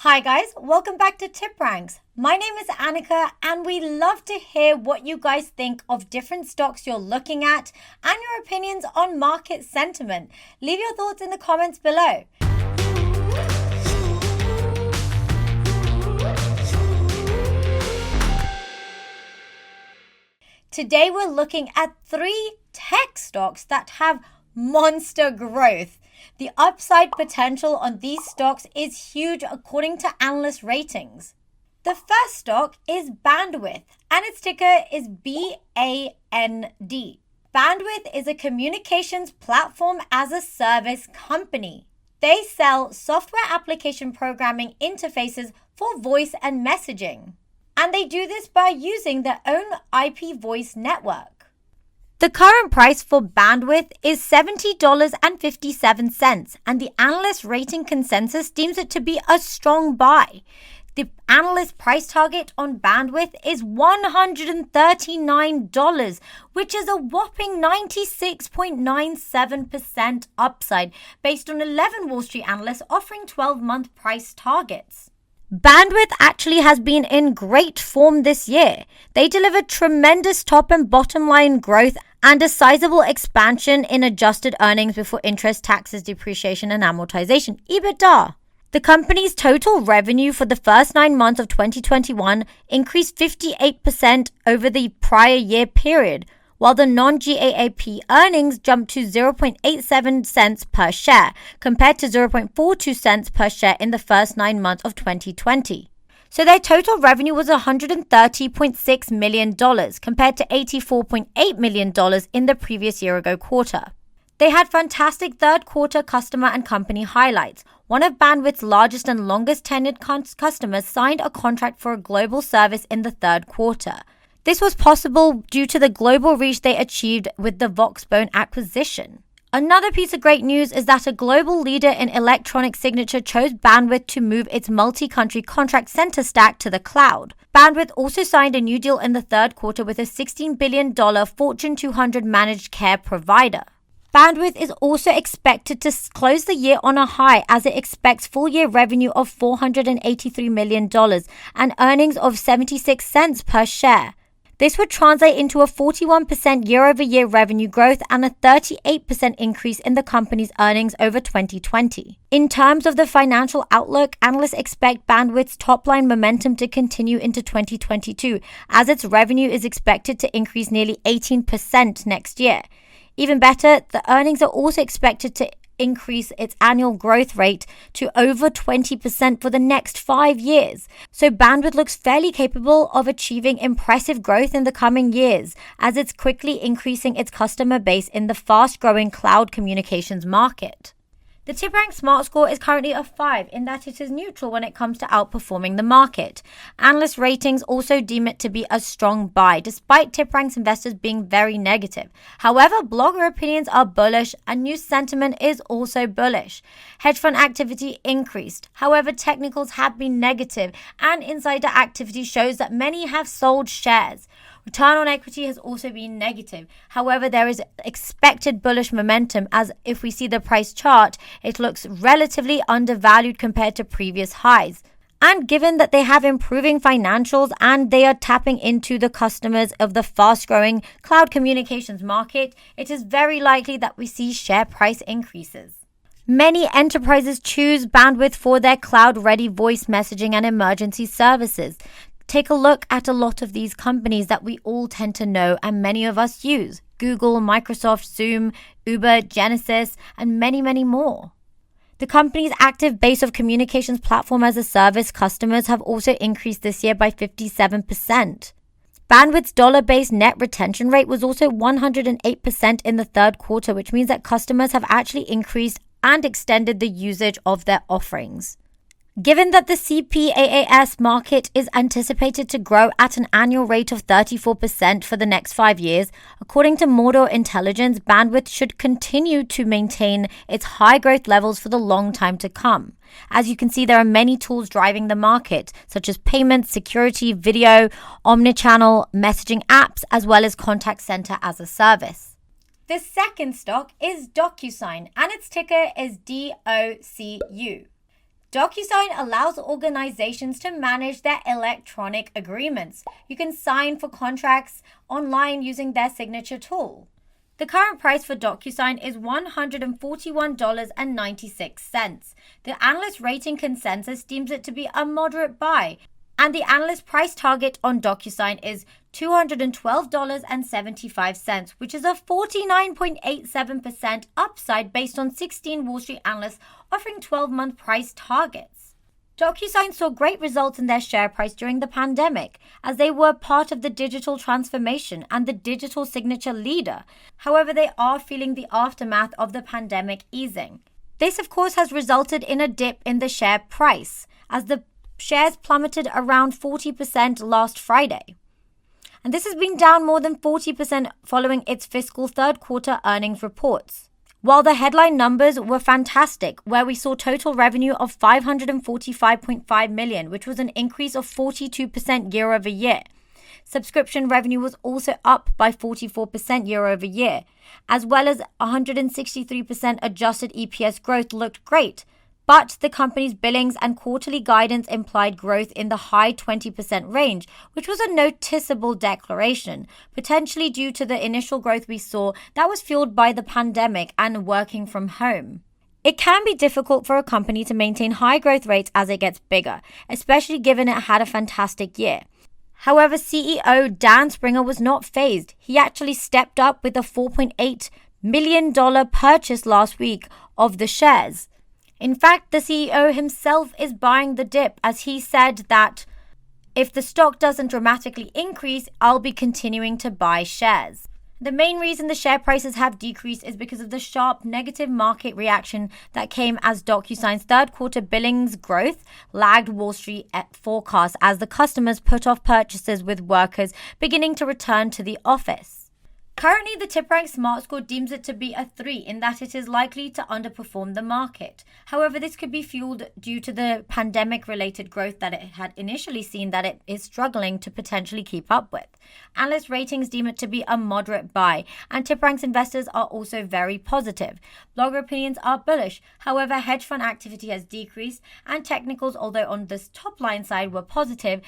Hi guys, welcome back to TipRanks. My name is Annika and we love to hear what you guys think of different stocks you're looking at and your opinions on market sentiment. Leave your thoughts in the comments below. Today we're looking at 3 tech stocks that have monster growth. The upside potential on these stocks is huge according to analyst ratings. The first stock is Bandwidth and its ticker is BAND. Bandwidth is a communications platform as a service company. They sell software application programming interfaces for voice and messaging. And they do this by using their own IP voice network. The current price for Bandwidth is $70.57, and the analyst rating consensus deems it to be a strong buy. The analyst price target on Bandwidth is $139, which is a whopping 96.97% upside based on 11 Wall Street analysts offering 12-month price targets. Bandwidth actually has been in great form this year. They delivered tremendous top and bottom line growth and a sizable expansion in adjusted earnings before interest, taxes, depreciation, and amortization, EBITDA. The company's total revenue for the first 9 months of 2021 increased 58% over the prior year period, while the non-GAAP earnings jumped to 0.87 cents per share, compared to 0.42 cents per share in the first 9 months of 2020. So their total revenue was $130.6 million, compared to $84.8 million in the previous year-ago quarter. They had fantastic third-quarter customer and company highlights. One of Bandwidth's largest and longest-tenured customers signed a contract for a global service in the third quarter. This was possible due to the global reach they achieved with the Voxbone acquisition. Another piece of great news is that a global leader in electronic signature chose Bandwidth to move its multi-country contract center stack to the cloud. Bandwidth also signed a new deal in the third quarter with a $16 billion Fortune 200 managed care provider. Bandwidth is also expected to close the year on a high as it expects full-year revenue of $483 million and earnings of 76 cents per share. This would translate into a 41% year-over-year revenue growth and a 38% increase in the company's earnings over 2020. In terms of the financial outlook, analysts expect Bandwidth's top-line momentum to continue into 2022, as its revenue is expected to increase nearly 18% next year. Even better, the earnings are also expected to increase its annual growth rate to over 20% for the next 5 years. So Bandwidth looks fairly capable of achieving impressive growth in the coming years, as it's quickly increasing its customer base in the fast-growing cloud communications market. The TipRanks Smart Score is currently a 5 in that it is neutral when it comes to outperforming the market. Analyst ratings also deem it to be a strong buy, despite TipRanks investors being very negative. However, blogger opinions are bullish and news sentiment is also bullish. Hedge fund activity increased. However, technicals have been negative and insider activity shows that many have sold shares. Return on equity has also been negative. However, there is expected bullish momentum, as if we see the price chart, it looks relatively undervalued compared to previous highs. And given that they have improving financials and they are tapping into the customers of the fast-growing cloud communications market, it is very likely that we see share price increases. Many enterprises choose Bandwidth for their cloud-ready voice messaging and emergency services. Take a look at a lot of these companies that we all tend to know and many of us use: Google, Microsoft, Zoom, Uber, Genesys, and many, many more. The company's active base of communications platform as a service customers have also increased this year by 57%. Bandwidth's dollar-based net retention rate was also 108% in the third quarter, which means that customers have actually increased and extended the usage of their offerings. Given that the CPaaS market is anticipated to grow at an annual rate of 34% for the next 5 years, according to Mordor Intelligence, Bandwidth should continue to maintain its high growth levels for the long time to come. As you can see, there are many tools driving the market, such as payments, security, video, omnichannel, messaging apps, as well as contact center as a service. The second stock is DOCU and its ticker is DOCU. DocuSign allows organizations to manage their electronic agreements. You can sign for contracts online using their signature tool. The current price for DocuSign is $141.96. The analyst rating consensus deems it to be a moderate buy, and the analyst price target on DocuSign is $212.75, which is a 49.87% upside based on 16 Wall Street analysts offering 12-month price targets. DocuSign saw great results in their share price during the pandemic, as they were part of the digital transformation and the digital signature leader. However, they are feeling the aftermath of the pandemic easing. This, of course, has resulted in a dip in the share price, as the shares plummeted around 40% last Friday. And this has been down more than 40% following its fiscal third quarter earnings reports. While the headline numbers were fantastic, where we saw total revenue of $545.5 million, which was an increase of 42% year over year. Subscription revenue was also up by 44% year over year, as well as 163% adjusted EPS growth looked great. But the company's billings and quarterly guidance implied growth in the high 20% range, which was a noticeable declaration, potentially due to the initial growth we saw that was fueled by the pandemic and working from home. It can be difficult for a company to maintain high growth rates as it gets bigger, especially given it had a fantastic year. However, CEO Dan Springer was not fazed. He actually stepped up with a $4.8 million purchase last week of the shares. In fact, the CEO himself is buying the dip, as he said that if the stock doesn't dramatically increase, I'll be continuing to buy shares. The main reason the share prices have decreased is because of the sharp negative market reaction that came as DocuSign's third quarter billings growth lagged Wall Street forecasts as the customers put off purchases with workers beginning to return to the office. Currently, the TipRanks Smart Score deems it to be a 3 in that it is likely to underperform the market. However, this could be fueled due to the pandemic-related growth that it had initially seen that it is struggling to potentially keep up with. Analyst ratings deem it to be a moderate buy, and TipRanks investors are also very positive. Blogger opinions are bullish. However, hedge fund activity has decreased, and technicals, although on this top line side were positive,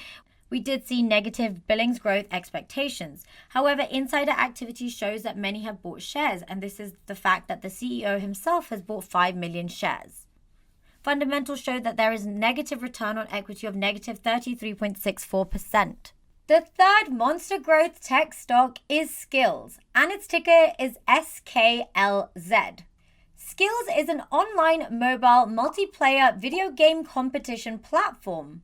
we did see negative billings growth expectations. However, insider activity shows that many have bought shares, and this is the fact that the CEO himself has bought 5 million shares. Fundamentals show that there is negative return on equity of negative 33.64%. The third monster growth tech stock is Skillz, and its ticker is SKLZ. Skillz is an online mobile multiplayer video game competition platform.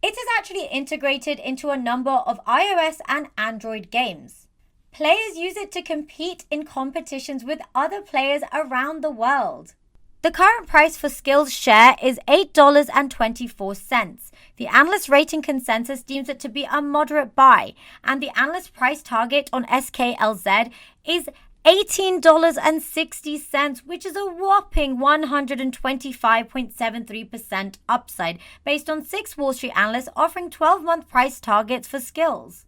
It is actually integrated into a number of iOS and Android games. Players use it to compete in competitions with other players around the world. The current price for Skillz share is $8.24. The analyst rating consensus deems it to be a moderate buy, and the analyst price target on SKLZ is $18.60, which is a whopping 125.73% upside based on 6 Wall Street analysts offering 12-month price targets for Skillz.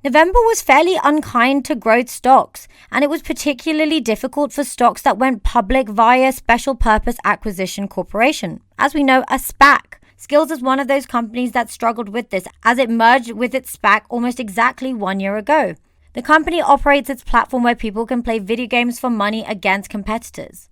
November was fairly unkind to growth stocks, and it was particularly difficult for stocks that went public via Special Purpose Acquisition Corporation, as we know, a SPAC. Skillz is one of those companies that struggled with this, as it merged with its SPAC almost exactly 1 year ago. The company operates its platform where people can play video games for money against competitors.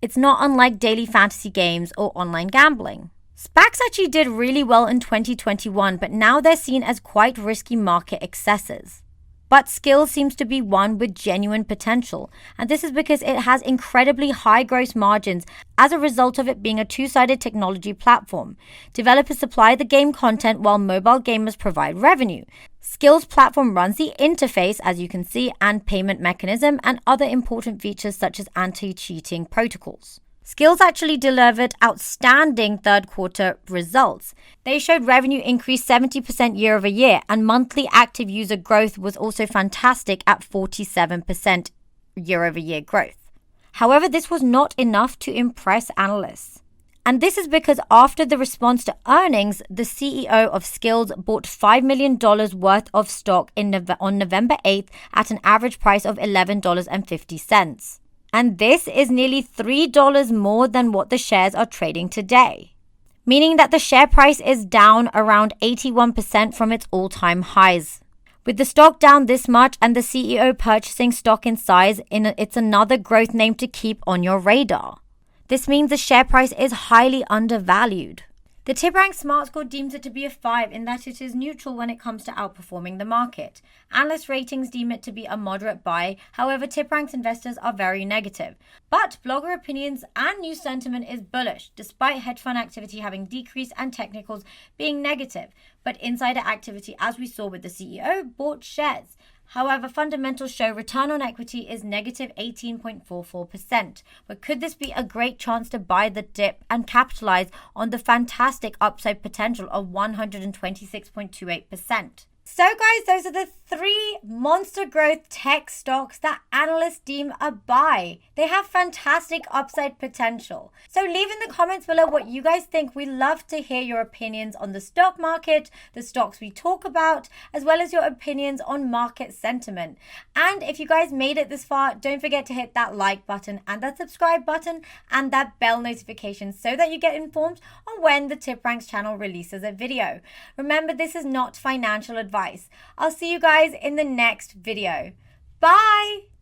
It's not unlike daily fantasy games or online gambling. SPACs actually did really well in 2021, but now they're seen as quite risky market excesses. But Skillz seems to be one with genuine potential, and this is because it has incredibly high gross margins as a result of it being a two-sided technology platform. Developers supply the game content while mobile gamers provide revenue. Skillz platform runs the interface, as you can see, and payment mechanism and other important features such as anti-cheating protocols. Skillz actually delivered outstanding third quarter results. They showed revenue increase 70% year over year, and monthly active user growth was also fantastic at 47% year over year growth. However, this was not enough to impress analysts. And this is because after the response to earnings, the CEO of Skillz bought $5 million worth of stock on November 8th at an average price of $11.50. And this is nearly $3 more than what the shares are trading today. meaning that the share price is down around 81% from its all-time highs. With the stock down this much and the CEO purchasing stock in size, it's another growth name to keep on your radar. This means the share price is highly undervalued. The TipRanks Smart Score deems it to be a 5 in that it is neutral when it comes to outperforming the market. Analyst ratings deem it to be a moderate buy, however TipRanks investors are very negative. But blogger opinions and news sentiment is bullish, despite hedge fund activity having decreased and technicals being negative. But insider activity, as we saw with the CEO, bought shares. However, fundamentals show return on equity is negative 18.44%. But could this be a great chance to buy the dip and capitalize on the fantastic upside potential of 126.28%? So guys, those are the 3 monster growth tech stocks that analysts deem a buy. They have fantastic upside potential. So leave in the comments below what you guys think. We love to hear your opinions on the stock market, the stocks we talk about, as well as your opinions on market sentiment. And if you guys made it this far, don't forget to hit that like button and that subscribe button and that bell notification so that you get informed on when the TipRanks channel releases a video. Remember, this is not financial advice. I'll see you guys in the next video. Bye!